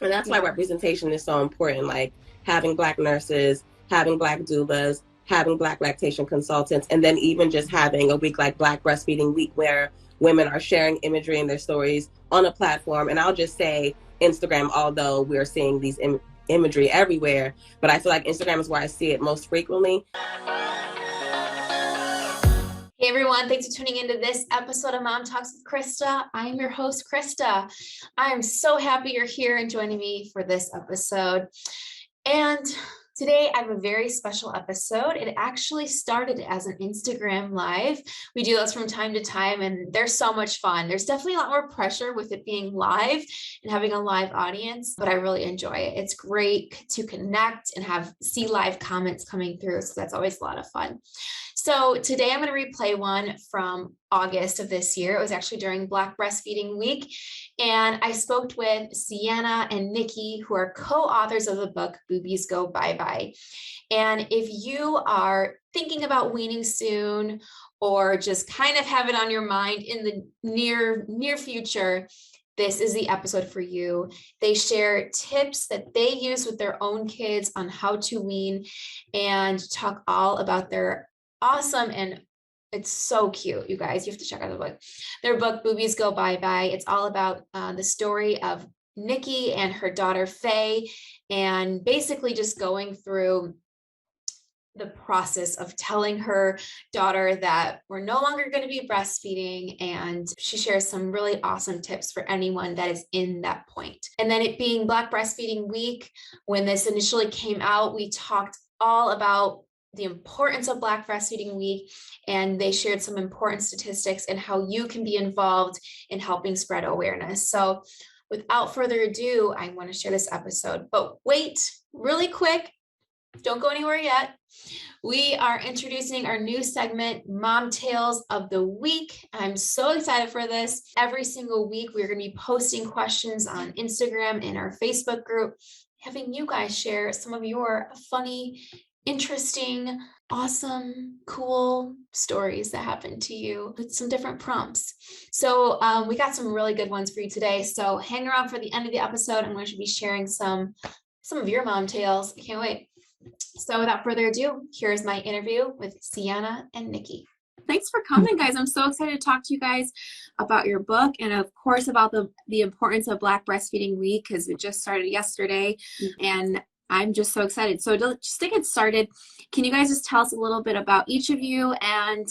And that's why Yeah. representation is so important, like having Black nurses, having Black doulas, having Black lactation consultants, and then even just having a week like Black Breastfeeding Week where women are sharing imagery and their stories on a platform. And I'll just say Instagram, although we're seeing these imagery everywhere, but I feel like Instagram is where I see it most frequently. Hey everyone, thanks for tuning into this episode of Mom Talks with Christa. I am your host, Christa. I am so happy you're here and joining me for this episode. And today I have a very special episode. It actually started as an Instagram live. We do those from time to time and they're so much fun. There's definitely a lot more pressure with it being live and having a live audience, but I really enjoy it. It's great to connect and see live comments coming through. So that's always a lot of fun. So today I'm going to replay one from August of this year. It was actually during Black Breastfeeding Week. And I spoke with Cyana and Nikki, who are co-authors of the book, Boobies Go Bye-Bye. And if you are thinking about weaning soon, or just kind of have it on your mind in the near future, this is the episode for you. They share tips that they use with their own kids on how to wean and talk all about their awesome, and it's so cute, you guys. You have to check out the book. Their book, Boobies Go Bye-Bye. It's all about the story of Nikki and her daughter Faye, and basically just going through the process of telling her daughter that we're no longer going to be breastfeeding. And she shares some really awesome tips for anyone that is in that point. And then it being Black Breastfeeding Week, when this initially came out, we talked all about the importance of Black Breastfeeding Week, and they shared some important statistics and how you can be involved in helping spread awareness. So without further ado, I want to share this episode. But wait, really quick, don't go anywhere yet. We are introducing our new segment, Mom Tales of the Week. I'm so excited for this. Every single week, we're going to be posting questions on Instagram and our Facebook group, having you guys share some of your funny, interesting, awesome, cool stories that happened to you with some different prompts. So we got some really good ones for you today. So hang around for the end of the episode. I'm going to be sharing some of your mom tales. I can't wait. So without further ado, here's my interview with Cyana and Nikki. Thanks for coming, guys. I'm so excited to talk to you guys about your book and, of course, about the importance of Black Breastfeeding Week, because it just started yesterday, and I'm just so excited. So just to get started, can you guys just tell us a little bit about each of you, and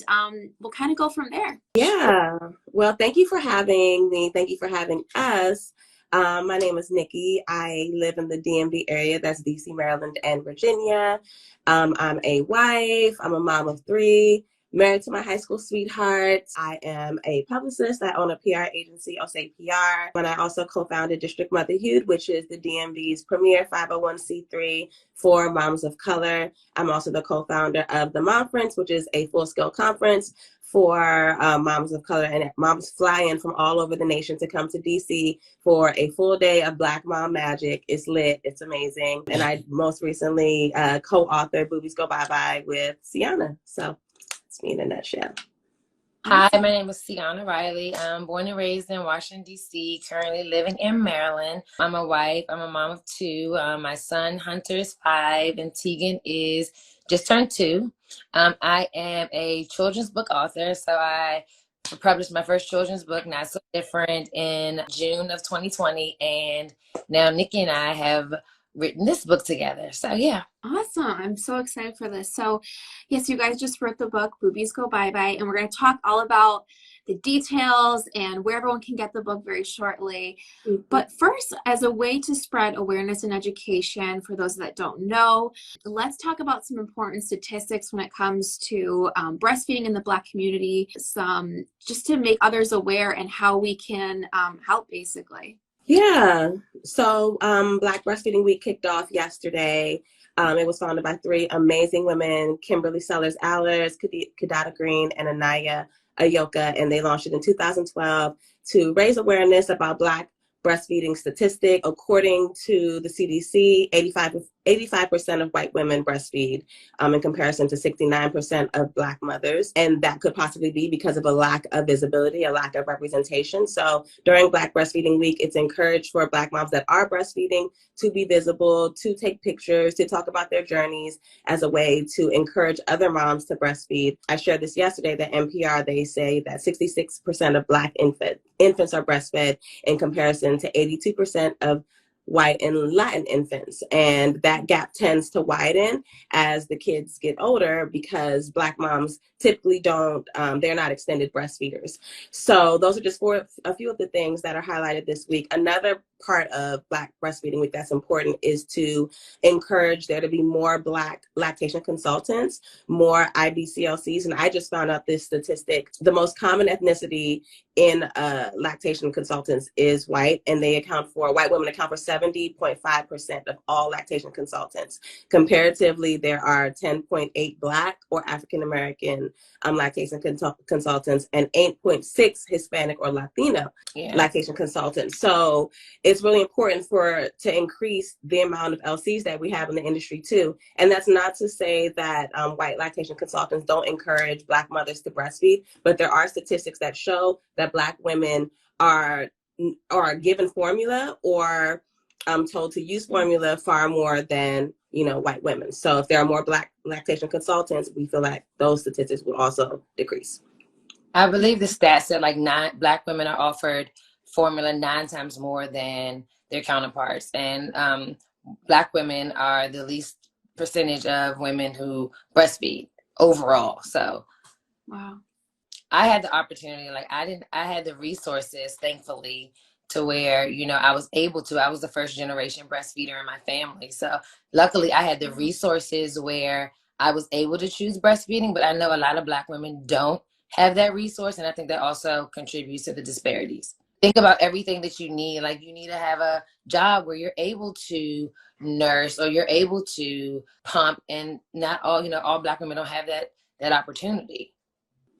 we'll kind of go from there. Yeah. Well, thank you for having me. Thank you for having us. My name is Nikki. I live in the DMV area. That's DC, Maryland, and Virginia. I'm a wife. I'm a mom of 3, married to my high school sweetheart. I am a publicist. I own a PR agency, Osei-Barrett. And I also co-founded District Motherhood, which is the DMV's premier 501c3 for moms of color. I'm also the co-founder of the Momference, which is a full-scale conference for moms of color, and moms fly in from all over the nation to come to DC for a full day of Black mom magic. It's lit. It's amazing. And I most recently co-authored Boobies Go Bye-Bye with Cyana. So it's me in a nutshell. Hi, my name is Cyana Riley. I'm born and raised in Washington, D.C., currently living in Maryland. I'm a wife. I'm a mom of 2. My son, Hunter, is 5, and Tegan is just turned 2. I am a children's book author, so I published my first children's book, Not So Different, in June of 2020, and now Nikki and I have written this book together. So yeah. Awesome. I'm so excited for this. So yes, you guys just wrote the book, Boobies Go Bye-Bye, and we're going to talk all about the details and where everyone can get the book very shortly. Mm-hmm. But first, as a way to spread awareness and education for those that don't know, let's talk about some important statistics when it comes to breastfeeding in the Black community, some just to make others aware and how we can help, basically. Yeah. So Black Breastfeeding Week kicked off yesterday. It was founded by 3 amazing women, Kimberly Sellers-Allers, Kadata Green, and Anaya Ayoka, and they launched it in 2012 to raise awareness about Black breastfeeding statistic. According to the CDC, 85% of white women breastfeed in comparison to 69% of Black mothers. And that could possibly be because of a lack of visibility, a lack of representation. So during Black Breastfeeding Week, it's encouraged for Black moms that are breastfeeding to be visible, to take pictures, to talk about their journeys as a way to encourage other moms to breastfeed. I shared this yesterday that NPR, they say that 66% of Black infants are breastfed in comparison to 82% of white and Latin infants. And that gap tends to widen as the kids get older because Black moms typically don't, they're not extended breastfeeders. So those are just a few of the things that are highlighted this week. Another part of Black Breastfeeding Week that's important is to encourage there to be more Black lactation consultants, more IBCLCs. And I just found out this statistic, the most common ethnicity in lactation consultants is white, and white women account for 70.5% of all lactation consultants. Comparatively, there are 10.8 Black or African-American lactation consultants and 8.6 Hispanic or Latino lactation consultants. So it's really important to increase the amount of LCs that we have in the industry too. And that's not to say that white lactation consultants don't encourage Black mothers to breastfeed, but there are statistics that show that Black women are given formula or told to use formula far more than white women. So if there are more Black lactation consultants, we feel like those statistics will also decrease. I believe the stats said like Black women are offered formula 9 times more than their counterparts, and Black women are the least percentage of women who breastfeed overall. So wow. I had the opportunity, I had the resources, thankfully, to where, I was the first generation breastfeeder in my family. So luckily I had the resources where I was able to choose breastfeeding, but I know a lot of Black women don't have that resource. And I think that also contributes to the disparities. Think about everything that you need. Like, you need to have a job where you're able to nurse or you're able to pump, and not all Black women don't have that opportunity.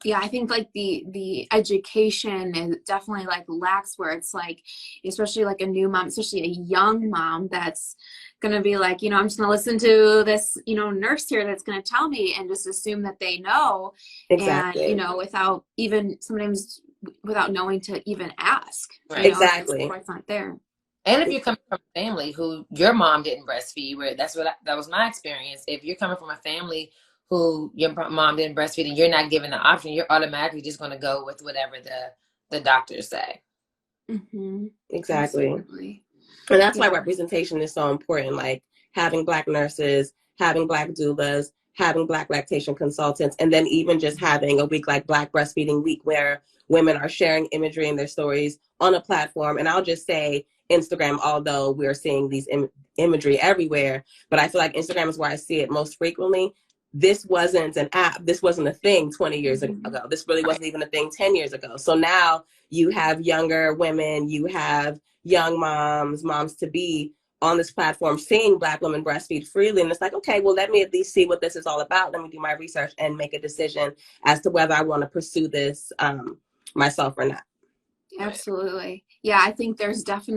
Yeah, I think like the education is definitely like lacks, where it's like, especially like a new mom, especially a young mom that's gonna be like, I'm just gonna listen to this, nurse here that's gonna tell me, and just assume that they know. Exactly. And without even sometimes without knowing to even ask. Right. Exactly. It's not there. And if you're coming from a family who your mom didn't breastfeed, where that was my experience. If you're coming from a family who your mom didn't breastfeed and you're not given the option, you're automatically just going to go with whatever the doctors say. Mm-hmm. Exactly. Absolutely. And that's why representation is so important. Like having Black nurses, having Black doulas, having Black lactation consultants, and then even just having a week like Black Breastfeeding Week where women are sharing imagery and their stories on a platform. And I'll just say Instagram, although we're seeing these imagery everywhere, but I feel like Instagram is where I see it most frequently. This wasn't an app. This wasn't a thing 20 years ago. This really wasn't even a thing 10 years ago. So now you have younger women, you have young moms to be on this platform seeing Black women breastfeed freely. And it's like, okay, well, let me at least see what this is all about. Let me do my research and make a decision as to whether I want to pursue this myself or not. Absolutely. Yeah, I think there can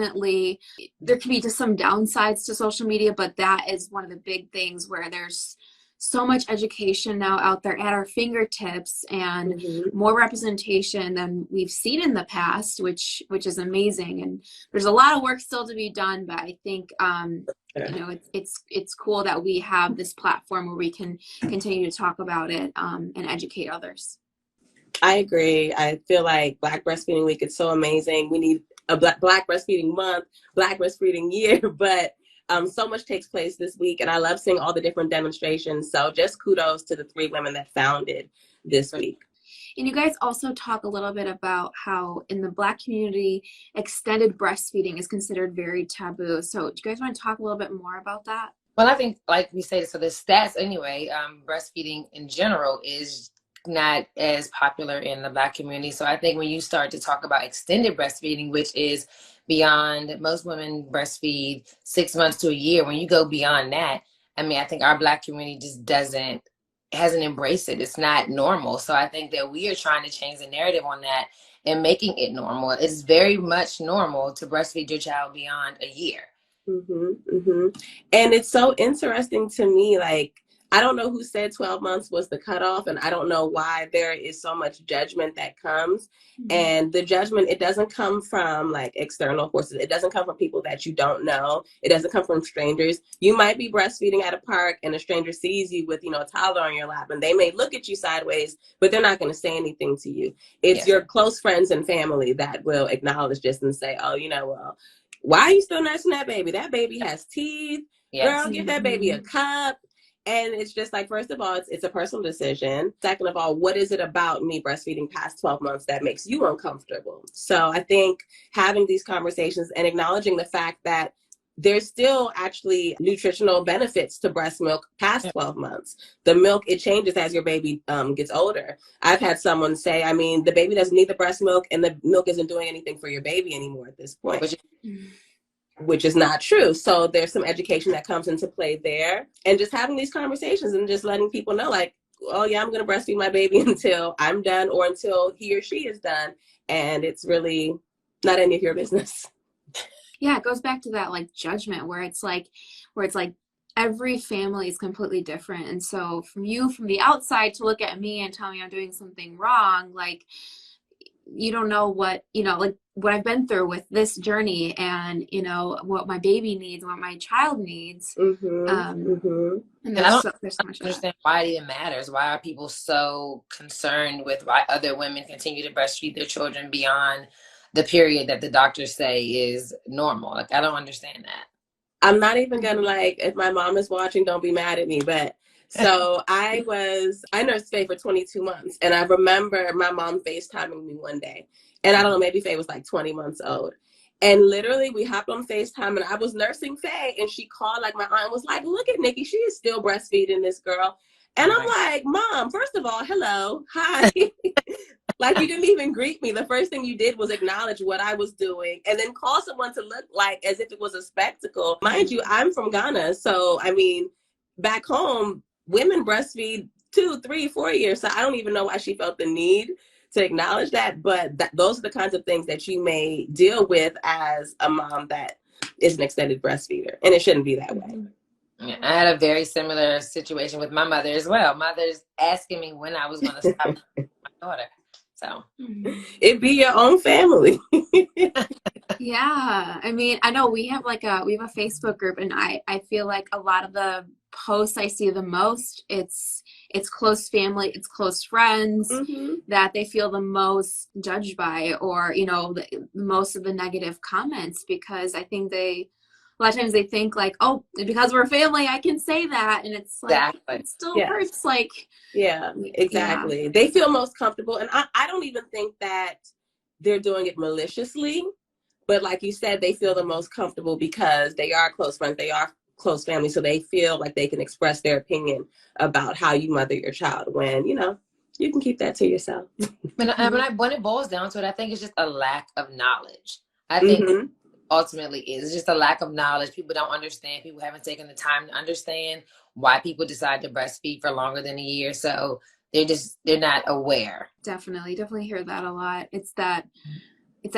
be just some downsides to social media, but that is one of the big things where there's so much education now out there at our fingertips, and more representation than we've seen in the past, which is amazing. And there's a lot of work still to be done, but I think it's cool that we have this platform where we can continue to talk about it and educate others. I agree. I feel like Black Breastfeeding Week is so amazing. We need a Black Breastfeeding Month, Black Breastfeeding Year, but so much takes place this week, and I love seeing all the different demonstrations. So just kudos to the 3 women that founded this week. And you guys also talk a little bit about how in the Black community, extended breastfeeding is considered very taboo. So do you guys want to talk a little bit more about that? Well, I think, like we said, so the stats anyway, breastfeeding in general is not as popular in the Black community. So I think when you start to talk about extended breastfeeding, which is beyond, most women breastfeed 6 months to a year. When you go beyond that, I think our Black community just hasn't embraced it. It's not normal. So I think that we are trying to change the narrative on that and making it normal. It's very much normal to breastfeed your child beyond a year. And it's so interesting to me, like, I don't know who said 12 months was the cutoff, and I don't know why there is so much judgment that comes. And the judgment, it doesn't come from like external forces. It doesn't come from people that you don't know. It doesn't come from strangers. You might be breastfeeding at a park and a stranger sees you with, a toddler on your lap, and they may look at you sideways, but they're not going to say anything to you. It's your close friends and family that will acknowledge this and say, oh, well, why are you still nursing that baby? That baby has teeth. Girl, give that baby a cup. And it's just like, first of all, it's a personal decision. Second of all, what is it about me breastfeeding past 12 months that makes you uncomfortable? So I think having these conversations and acknowledging the fact that there's still actually nutritional benefits to breast milk past 12 months. The milk, it changes as your baby gets older. I've had someone say, the baby doesn't need the breast milk and the milk isn't doing anything for your baby anymore at this point. Which is not true. So there's some education that comes into play there, and just having these conversations and just letting people know, like, oh yeah, I'm going to breastfeed my baby until I'm done or until he or she is done. And it's really not any of your business. Yeah, it goes back to that like judgment where it's like every family is completely different. And so from the outside to look at me and tell me I'm doing something wrong, like, you don't know what, like what I've been through with this journey and, what my baby needs, what my child needs. And there's so much understand why it even matters. Why are people so concerned with why other women continue to breastfeed their children beyond the period that the doctors say is normal? Like, I don't understand that. I'm not even gonna, like, if my mom is watching, don't be mad at me, but so I nursed Faye for 22 months. And I remember my mom FaceTiming me one day. And I don't know, maybe Faye was like 20 months old. And literally we hopped on FaceTime and I was nursing Faye. And she called, like, my aunt was like, look at Nikki. She is still breastfeeding this girl. And I'm like, Mom, first of all, hello. Hi. Like, you didn't even greet me. The first thing you did was acknowledge what I was doing and then call someone to look like as if it was a spectacle. Mind you, I'm from Ghana. So, back home, women breastfeed 2, 3, 4 years. So I don't even know why she felt the need to acknowledge that. But those are the kinds of things that you may deal with as a mom that is an extended breastfeeder. And it shouldn't be that way. Yeah, I had a very similar situation with my mother as well. Mother's asking me when I was going to stop my daughter. So it be your own family. Yeah. I know we have a Facebook group, and I feel like a lot of the posts I see the most, it's close family, it's close friends that they feel the most judged by, or, the most of the negative comments, because I think a lot of times they think like, oh, because we're a family, I can say that. And it's like, it still hurts. Like, yeah, exactly. Yeah. They feel most comfortable. And I don't even think that they're doing it maliciously, but like you said, they feel the most comfortable because they are close friends. They are close family. So they feel like they can express their opinion about how you mother your child when, you can keep that to yourself. When it boils down to it, I think it's just a lack of knowledge. I think ultimately it's just a lack of knowledge. People don't understand. People haven't taken the time to understand why people decide to breastfeed for longer than a year. So they're not aware. Definitely hear that a lot. It's that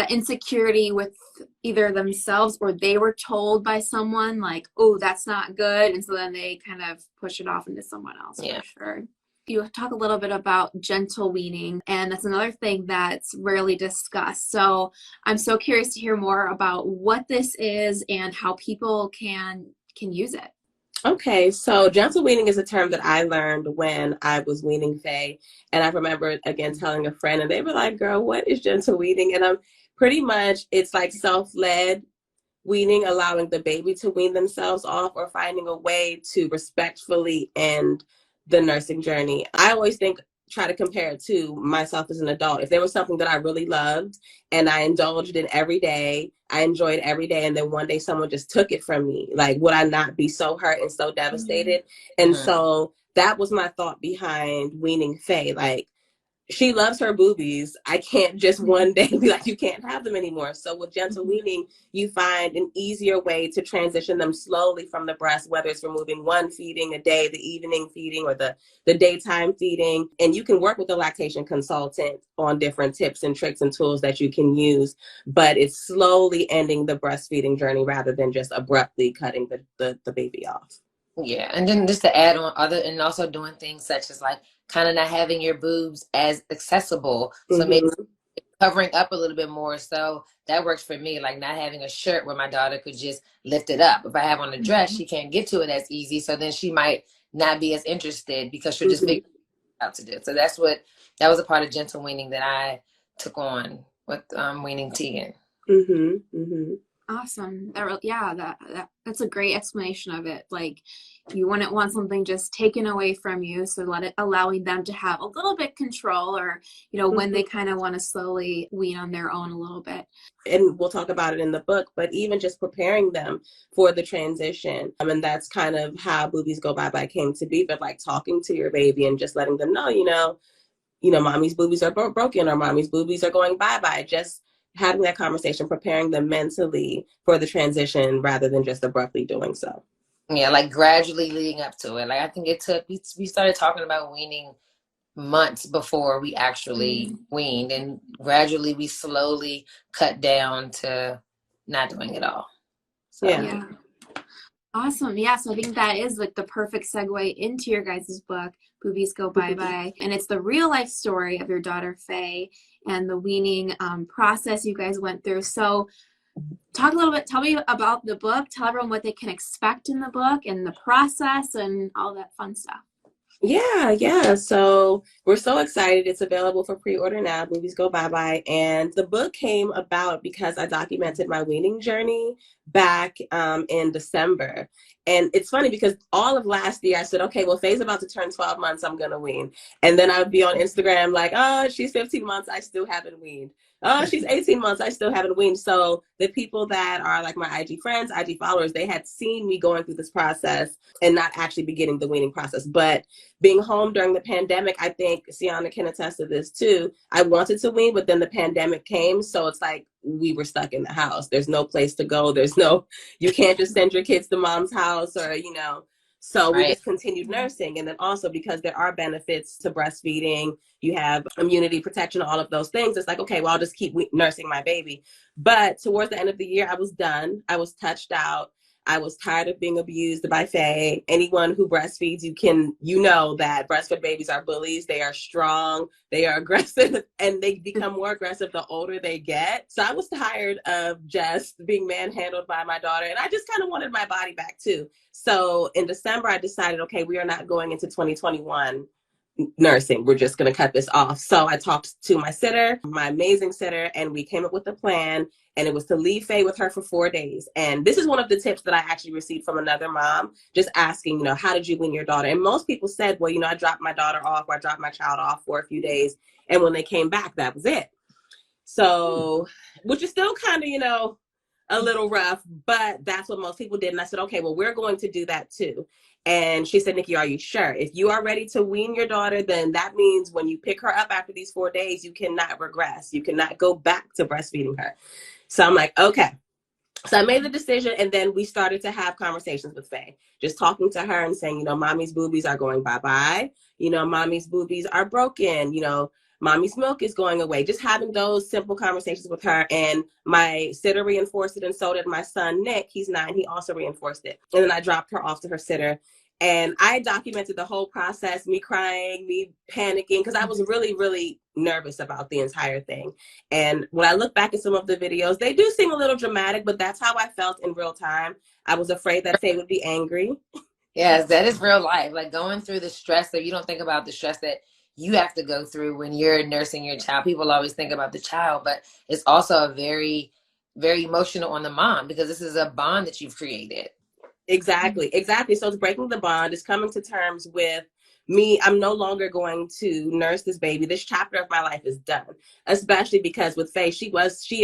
insecurity with either themselves or they were told by someone like, oh, that's not good. And so then they kind of push it off into someone else. Yeah. For sure. You talk a little bit about gentle weaning, and that's another thing that's rarely discussed. So I'm so curious to hear more about what this is and how people can use it. Okay, so gentle weaning is a term that I learned when I was weaning Faye. And I remember, again, telling a friend, and they were like, girl, what is gentle weaning? And it's like self-led weaning, allowing the baby to wean themselves off or finding a way to respectfully end the nursing journey. I always try to compare it to myself as an adult. If there was something that I really loved and I indulged in every day, I enjoyed every day, and then one day someone just took it from me, like, would I not be so hurt and so devastated? And so that was my thought behind weaning Faye. Like, she loves her boobies. I can't just one day be like, you can't have them anymore. So with gentle weaning, you find an easier way to transition them slowly from the breast, whether it's removing one feeding a day, the evening feeding, or the daytime feeding. And you can work with a lactation consultant on different tips and tricks and tools that you can use, but it's slowly ending the breastfeeding journey rather than just abruptly cutting the baby off. Yeah, and then just to add on and also doing things such as like kind of not having your boobs as accessible. So maybe covering up a little bit more. So that works for me, like not having a shirt where my daughter could just lift it up. If I have on a dress, she can't get to it as easy. So then she might not be as interested because she'll just figure out to do it. So that was a part of gentle weaning that I took on with weaning Tegan. Awesome. That's a great explanation of it. Like, you wouldn't want something just taken away from you, so allowing them to have a little bit control, or when they kind of want to slowly wean on their own a little bit. And we'll talk about it in the book, but even just preparing them for the transition. And that's kind of how Boobies Go Bye-Bye came to be, but like talking to your baby and just letting them know, mommy's boobies are broken, or mommy's boobies are going bye-bye. Just having that conversation, preparing them mentally for the transition rather than just abruptly doing so. Yeah, like gradually leading up to it. Like I think we started talking about weaning months before we actually weaned, and gradually we slowly cut down to not doing it all. So. Yeah. Awesome. Yeah. So I think that is like the perfect segue into your guys' book, Boobies Go Bye-Bye. And it's the real life story of your daughter, Faye, and the weaning process you guys went through. So tell me about the book, tell everyone what they can expect in the book and the process and all that fun stuff. Yeah. So we're so excited. It's available for pre-order now, Boobies Go Bye-Bye. And the book came about because I documented my weaning journey back in December. And it's funny because all of last year I said, okay, well, Faye's about to turn 12 months, I'm going to wean. And then I would be on Instagram like, oh, she's 15 months, I still haven't weaned. Oh, she's 18 months, I still haven't weaned. So the people that are like my IG friends, IG followers, they had seen me going through this process and not actually beginning the weaning process. But being home during the pandemic, I think Cyana can attest to this too. I wanted to wean, but then the pandemic came. So it's like we were stuck in the house. There's no place to go. You can't just send your kids to mom's house or, So we just continued nursing. And then also because there are benefits to breastfeeding, you have immunity protection, all of those things. It's like, okay, well, I'll just keep nursing my baby. But towards the end of the year, I was done. I was touched out. I was tired of being abused by Faye. Anyone who breastfeeds, you know that breastfed babies are bullies. They are strong, they are aggressive, and they become more aggressive the older they get. So I was tired of just being manhandled by my daughter, and I just kind of wanted my body back too. So in December, I decided, okay, we are not going into 2021 nursing. We're just going to cut this off. So I talked to my sitter, my amazing sitter, and we came up with a plan. And it was to leave Faye with her for 4 days. And this is one of the tips that I actually received from another mom, just asking, how did you wean your daughter? And most people said, well, I dropped my daughter off, or I dropped my child off for a few days. And when they came back, that was it. So, which is still kind of, a little rough, but that's what most people did. And I said, okay, well, we're going to do that too. And she said, Nikki, are you sure? If you are ready to wean your daughter, then that means when you pick her up after these 4 days, you cannot regress. You cannot go back to breastfeeding her. So I'm like, okay. So I made the decision, and then we started to have conversations with Faye, just talking to her and saying, mommy's boobies are going bye-bye. Mommy's boobies are broken. Mommy's milk is going away. Just having those simple conversations with her. And my sitter reinforced it, and so did my son, Nick. He's 9. He also reinforced it. And then I dropped her off to her sitter. And I documented the whole process, me crying, me panicking, because I was really, really nervous about the entire thing. And when I look back at some of the videos, they do seem a little dramatic, but that's how I felt in real time. I was afraid that Faye would be angry. Yes, that is real life. Like going through the stress that you don't think about the stress that you have to go through when you're nursing your child. People always think about the child, but it's also a very, very emotional on the mom, because this is a bond that you've created. Exactly. So it's breaking the bond. It's coming to terms with me. I'm no longer going to nurse this baby. This chapter of my life is done, especially because with Faye, she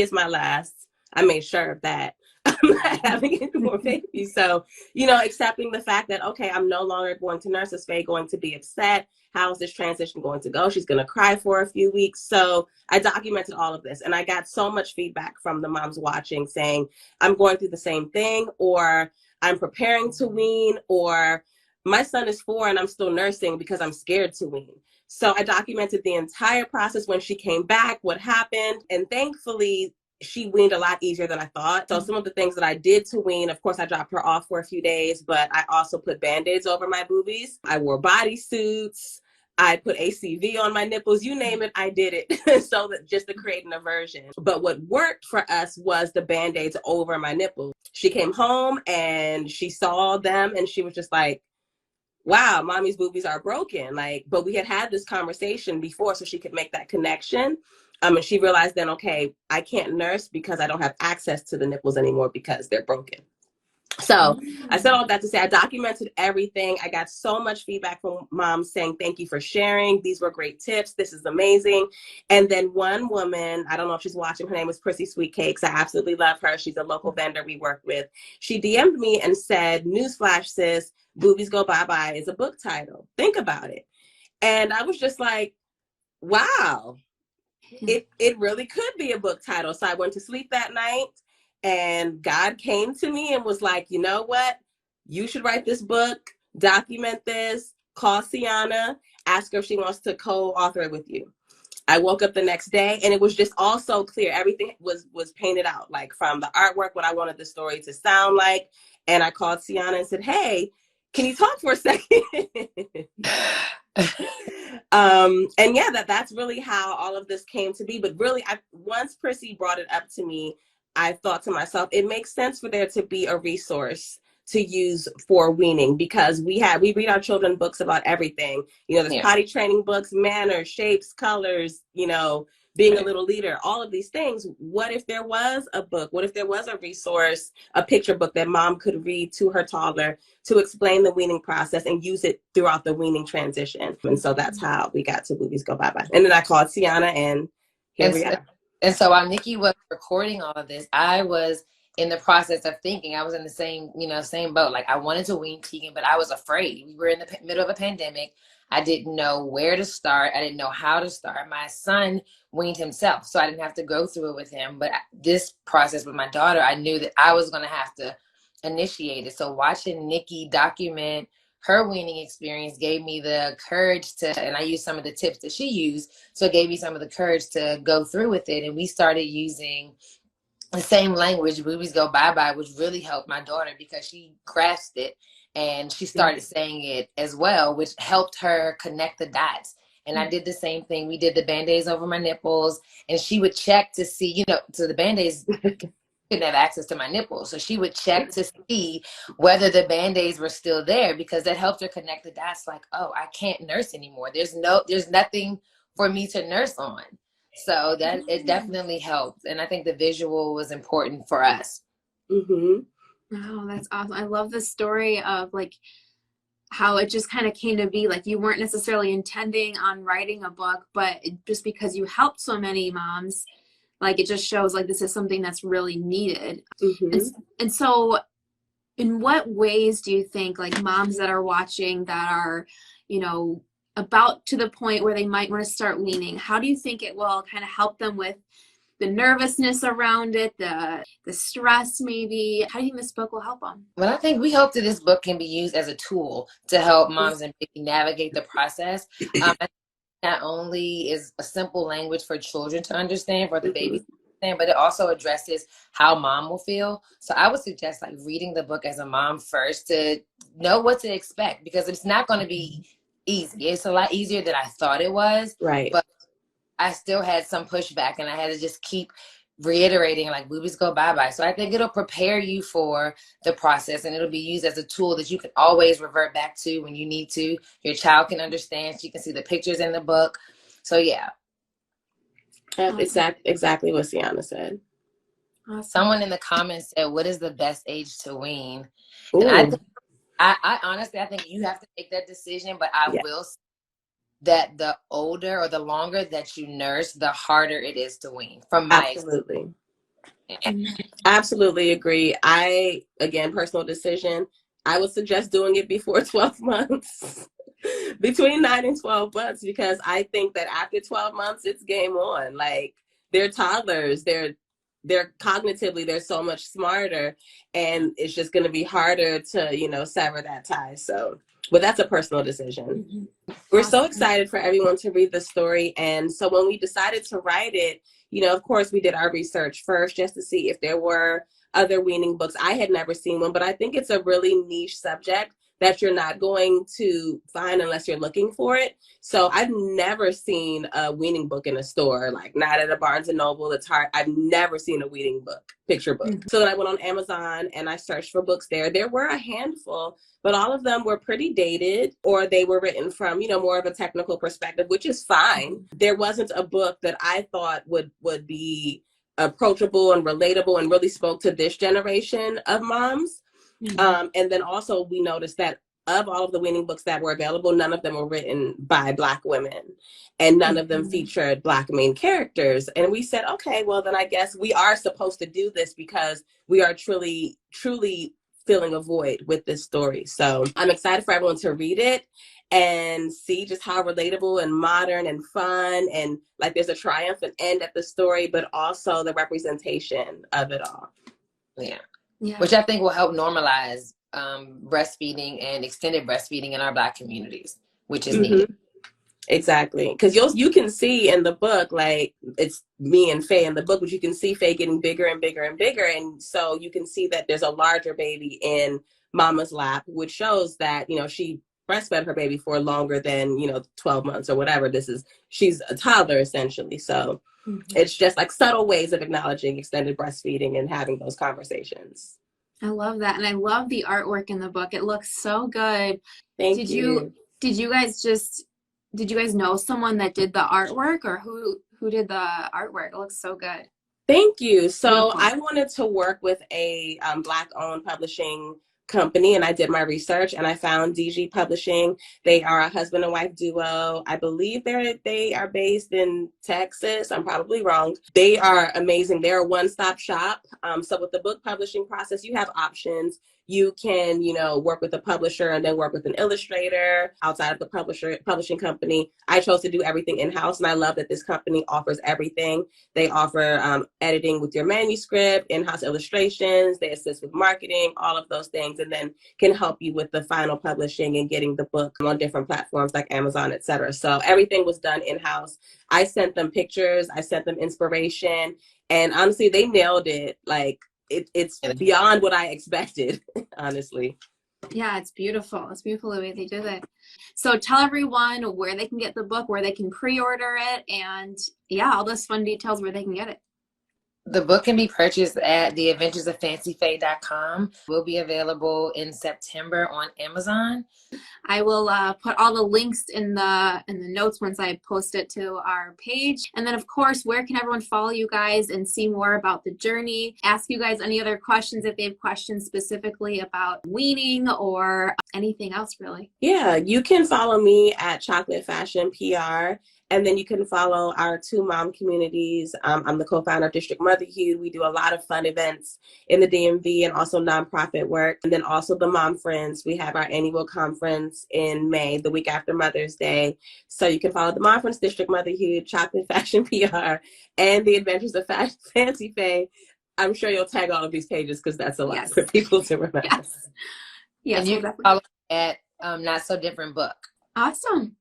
is my last. I made sure of that. not having any more babies. So, accepting the fact that, okay, I'm no longer going to nurse. Is Faye going to be upset? How is this transition going to go? She's going to cry for a few weeks. So I documented all of this, and I got so much feedback from the moms watching saying, I'm going through the same thing, or I'm preparing to wean, or my son is 4 and I'm still nursing because I'm scared to wean. So I documented the entire process when she came back, what happened, and thankfully she weaned a lot easier than I thought. So some of the things that I did to wean, of course, I dropped her off for a few days, but I also put Band-Aids over my boobies. I wore bodysuits. I put ACV on my nipples, you name it, I did it. So that just to create an aversion. But what worked for us was the Band-Aids over my nipples. She came home and she saw them and she was just like, wow, mommy's boobies are broken. But we had this conversation before so she could make that connection. And she realized then, okay, I can't nurse because I don't have access to the nipples anymore because they're broken. So I said all that to say I documented everything. I got so much feedback from moms saying, thank you for sharing. These were great tips. This is amazing. And then one woman, I don't know if she's watching, her name is Prissy Sweet Cakes. I absolutely love her. She's a local vendor we work with. She DM'd me and said, newsflash, sis, Boobies Go Bye-Bye is a book title. Think about it. And I was just like, wow, it really could be a book title. So I went to sleep that night. And God came to me and was like, you know what? You should write this book, document this, call Cyana, ask her if she wants to co-author it with you. I woke up the next day and it was just all so clear. Everything was painted out, like from the artwork, what I wanted the story to sound like. And I called Cyana and said, hey, can you talk for a second? And yeah, that's really how all of this came to be. But really, once Prissy brought it up to me, I thought to myself, it makes sense for there to be a resource to use for weaning, because we read our children books about everything. There's potty training books, manners, shapes, colors, being a little leader, all of these things. What if there was a book? What if there was a resource, a picture book that mom could read to her toddler to explain the weaning process and use it throughout the weaning transition? And so that's how we got to Boobies Go Bye-Bye. And then I called Cyana and here we are. And so while Nikki was recording all of this, I was in the process of thinking. I was in the same boat. Like, I wanted to wean Tegan, but I was afraid. We were in the middle of a pandemic. I didn't know where to start. I didn't know how to start. My son weaned himself, so I didn't have to go through it with him. But this process with my daughter, I knew that I was going to have to initiate it. So watching Nikki document her weaning experience gave me the courage and I used some of the tips that she used. So it gave me some of the courage to go through with it. And we started using the same language, Boobies Go Bye-Bye, which really helped my daughter because she grasped it and she started saying it as well, which helped her connect the dots. And I did the same thing. We did the Band-Aids over my nipples, and she would check to see, so the Band-Aids couldn't have access to my nipples. So she would check to see whether the Band-Aids were still there, because that helped her connect the dots. Like, oh, I can't nurse anymore. There's nothing for me to nurse on. So that it definitely helped. And I think the visual was important for us. Mm-hmm. Oh, that's awesome. I love the story of like how it just kind of came to be. Like, you weren't necessarily intending on writing a book, but just because you helped so many moms, like, it just shows like this is something that's really needed. Mm-hmm. And so in what ways do you think, like, moms that are watching that are, about to the point where they might want to start weaning, how do you think it will kind of help them with the nervousness around it, the stress maybe? How do you think this book will help them? Well, I think we hope that this book can be used as a tool to help moms and babies navigate the process. Not only is a simple language for children to understand, for the babies to understand, but it also addresses how mom will feel. So I would suggest like reading the book as a mom first to know what to expect, because it's not going to be easy. It's a lot easier than I thought it was. Right. But I still had some pushback, and I had to just keep reiterating like Boobies Go Bye-Bye. So I think it'll prepare you for the process, and it'll be used as a tool that you can always revert back to when you need to. Your child can understand. She can see the pictures in the book. So yeah. Awesome. Exactly what Cyana said. Awesome. Someone in the comments said, what is the best age to wean? Ooh. And I honestly, I think you have to make that decision, but I will say that the older or the longer that you nurse, the harder it is to wean, from my experience. Absolutely agree. Again, personal decision. I would suggest doing it before 12 months, between 9 and 12 months, because I think that after 12 months, it's game on. Like, they're toddlers. They're cognitively, they're so much smarter, and it's just going to be harder to, sever that tie. So, but that's a personal decision. Mm-hmm. We're so excited for everyone to read the story. And so when we decided to write it, of course, we did our research first just to see if there were other weaning books. I had never seen one, but I think it's a really niche subject that you're not going to find unless you're looking for it. So I've never seen a weaning book in a store, like not at a Barnes and Noble. It's hard. I've never seen a weaning book, picture book. Mm-hmm. So then I went on Amazon and I searched for books there. There were a handful, but all of them were pretty dated, or they were written from, more of a technical perspective, which is fine. There wasn't a book that I thought would be approachable and relatable and really spoke to this generation of moms. Mm-hmm. And then also we noticed that of all of the weaning books that were available, none of them were written by Black women, and none of them featured Black main characters. And we said, okay, well, then I guess we are supposed to do this because we are truly filling a void with this story. So I'm excited for everyone to read it and see just how relatable and modern and fun, and like there's a triumphant end at the story, but also the representation of it all. Yeah. Which I think will help normalize breastfeeding and extended breastfeeding in our Black communities, which is needed. Exactly. Because you can see in the book, like, it's me and Faye in the book, but you can see Faye getting bigger and bigger and bigger. And so you can see that there's a larger baby in Mama's lap, which shows that, she breastfed her baby for longer than, 12 months or whatever. She's a toddler essentially. So it's just like subtle ways of acknowledging extended breastfeeding and having those conversations. I love that. And I love the artwork in the book. It looks so good. Thank you. Did you guys know someone that did the artwork, or who did the artwork? It looks so good. Thank you. So I wanted to work with a Black-owned publishing company, and I did my research and I found DG Publishing. They are a husband and wife duo. I believe they are based in Texas. I'm probably wrong. They are amazing. They're a one-stop shop. So with the book publishing process, you have options. You can, work with a publisher and then work with an illustrator outside of the publishing company. I chose to do everything in-house, and I love that this company offers everything. They offer editing with your manuscript, in-house illustrations, they assist with marketing, all of those things, and then can help you with the final publishing and getting the book on different platforms like Amazon, etc. So everything was done in-house. I sent them pictures, I sent them inspiration, and honestly, they nailed it. Like, it's beyond what I expected, honestly. Yeah, it's beautiful. It's beautiful the way they did it. So tell everyone where they can get the book, where they can pre-order it, and all those fun details where they can get it. The book can be purchased at theadventuresoffaye.com. Will be available in September on Amazon. I will put all the links in the notes once I post it to our page. And then, of course, where can everyone follow you guys and see more about the journey? Ask you guys any other questions if they have questions specifically about weaning or anything else, really. Yeah, you can follow me at Chocolate Fashion PR. And then you can follow our two mom communities. I'm the co-founder of District Motherhood. We do a lot of fun events in the DMV and also nonprofit work. And then also the Mom Friends. We have our annual conference in May, the week after Mother's Day. So you can follow the Mom Friends, District Motherhood, Chocolate Fashion PR, and the Adventures of Fancy Faye. I'm sure you'll tag all of these pages because that's a lot for people to remember. Yes, and you can follow at Not So Different Book. Awesome.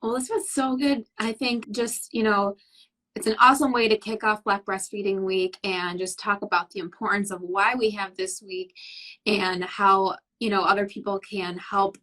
Well, this was so good. I think just, it's an awesome way to kick off Black Breastfeeding Week and just talk about the importance of why we have this week and how, other people can help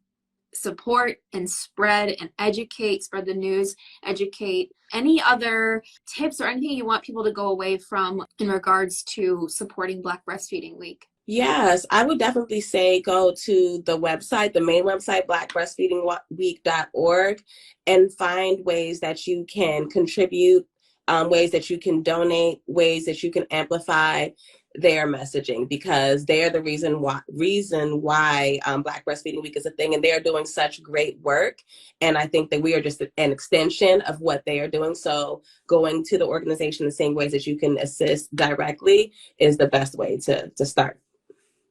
support and spread and educate, spread the news, educate. Any other tips or anything you want people to go away from in regards to supporting Black Breastfeeding Week? Yes, I would definitely say go to the website, the main website, blackbreastfeedingweek.org, and find ways that you can contribute, ways that you can donate, ways that you can amplify their messaging, because they're the reason why Black Breastfeeding Week is a thing, and they're doing such great work. And I think that we are just an extension of what they are doing. So going to the organization the same ways that you can assist directly is the best way to start.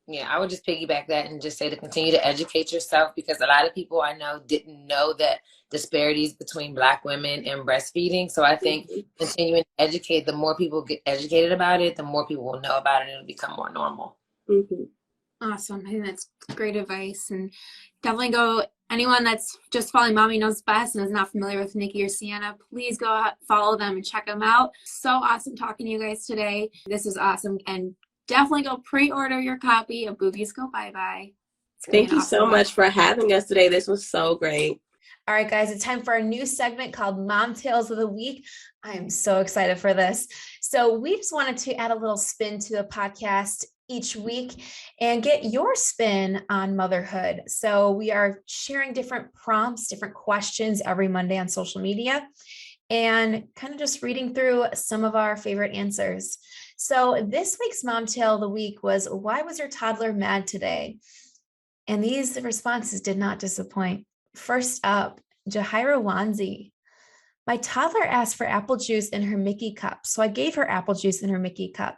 Yeah, I would just piggyback that and just say to continue to educate yourself, because a lot of people I know didn't know that disparities between Black women and breastfeeding. So I think continuing to educate, the more people get educated about it, the more people will know about it, and it'll become more normal. Mm-hmm. Awesome. I think that's great advice. And definitely anyone that's just following Mommy Knows Best and is not familiar with Nikki or Cyana, please go follow them and check them out. So awesome talking to you guys today. This is awesome. And definitely go pre-order your copy of Boobies Go Bye-Bye. Thank you so much for having us today. This was so great. All right, guys, it's time for a new segment called Mom Tales of the Week. I am so excited for this. So we just wanted to add a little spin to the podcast each week and get your spin on motherhood. So we are sharing different prompts, different questions every Monday on social media, and kind of just reading through some of our favorite answers. So this week's Mom Tale of the Week was, why was your toddler mad today? And these responses did not disappoint. First up, Jahira Wanzi. My toddler asked for apple juice in her Mickey cup, so I gave her apple juice in her Mickey cup.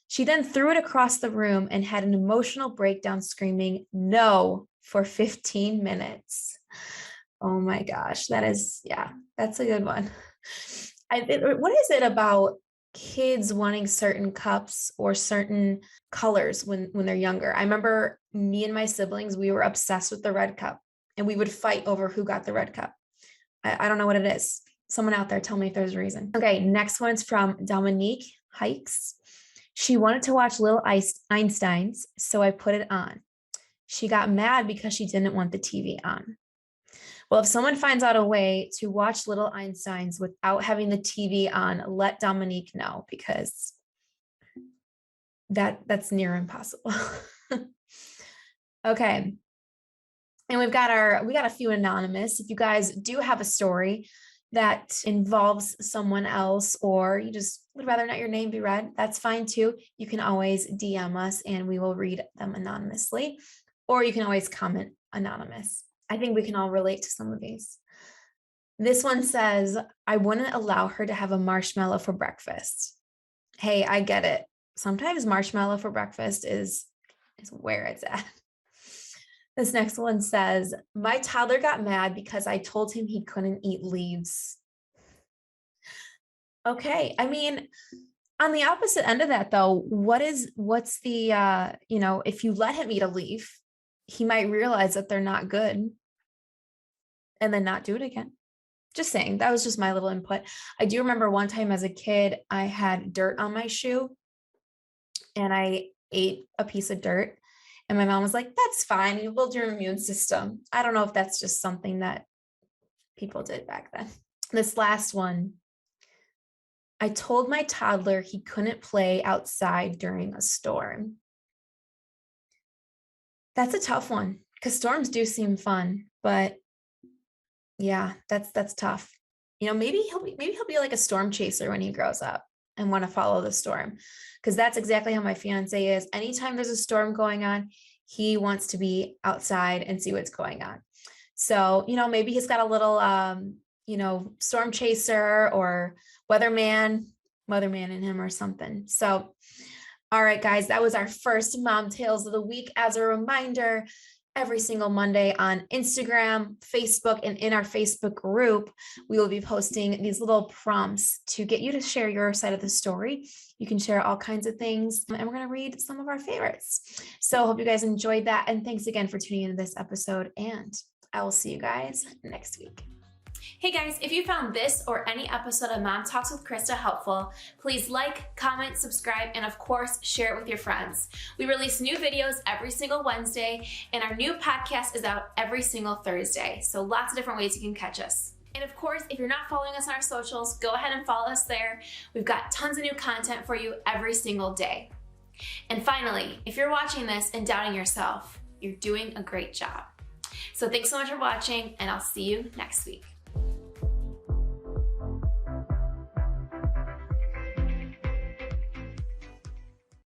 She then threw it across the room and had an emotional breakdown screaming, no, for 15 minutes. Oh my gosh, that's a good one. What is it about kids wanting certain cups or certain colors when they're younger? I remember me and my siblings, we were obsessed with the red cup, and we would fight over who got the red cup. I don't know what it is. Someone out there, tell me if there's a reason. Okay, next one's from Dominique Hikes. She wanted to watch Little Einsteins, so I put it on. She got mad because she didn't want the TV on. Well, if someone finds out a way to watch Little Einsteins without having the TV on, let Dominique know, because that's near impossible. Okay. And we got a few anonymous. If you guys do have a story that involves someone else, or you just would rather not your name be read, that's fine too. You can always DM us and we will read them anonymously, or you can always comment anonymous. I think we can all relate to some of these. This one says, I wouldn't allow her to have a marshmallow for breakfast. Hey, I get it. Sometimes marshmallow for breakfast is where it's at. This next one says, my toddler got mad because I told him he couldn't eat leaves. Okay. I mean, on the opposite end of that though, what's the, if you let him eat a leaf, he might realize that they're not good and then not do it again. Just saying, that was just my little input. I do remember one time as a kid, I had dirt on my shoe and I ate a piece of dirt. And my mom was like, that's fine. You build your immune system. I don't know if that's just something that people did back then. This last one. I told my toddler he couldn't play outside during a storm. That's a tough one because storms do seem fun, but yeah, that's tough. Maybe he'll be like a storm chaser when he grows up and want to follow the storm, because that's exactly how my fiance is. Anytime there's a storm going on, he wants to be outside and see what's going on. So, maybe he's got a little, storm chaser or weatherman in him or something. So, all right, guys, that was our first Mom Tales of the Week. As a reminder, every single Monday on Instagram, Facebook, and in our Facebook group, we will be posting these little prompts to get you to share your side of the story. You can share all kinds of things, and we're going to read some of our favorites. So hope you guys enjoyed that, and thanks again for tuning into this episode, and I will see you guys next week. Hey guys, if you found this or any episode of Mom Talks with Christa helpful, please like, comment, subscribe, and of course, share it with your friends. We release new videos every single Wednesday, and our new podcast is out every single Thursday. So lots of different ways you can catch us. And of course, if you're not following us on our socials, go ahead and follow us there. We've got tons of new content for you every single day. And finally, if you're watching this and doubting yourself, you're doing a great job. So thanks so much for watching, and I'll see you next week.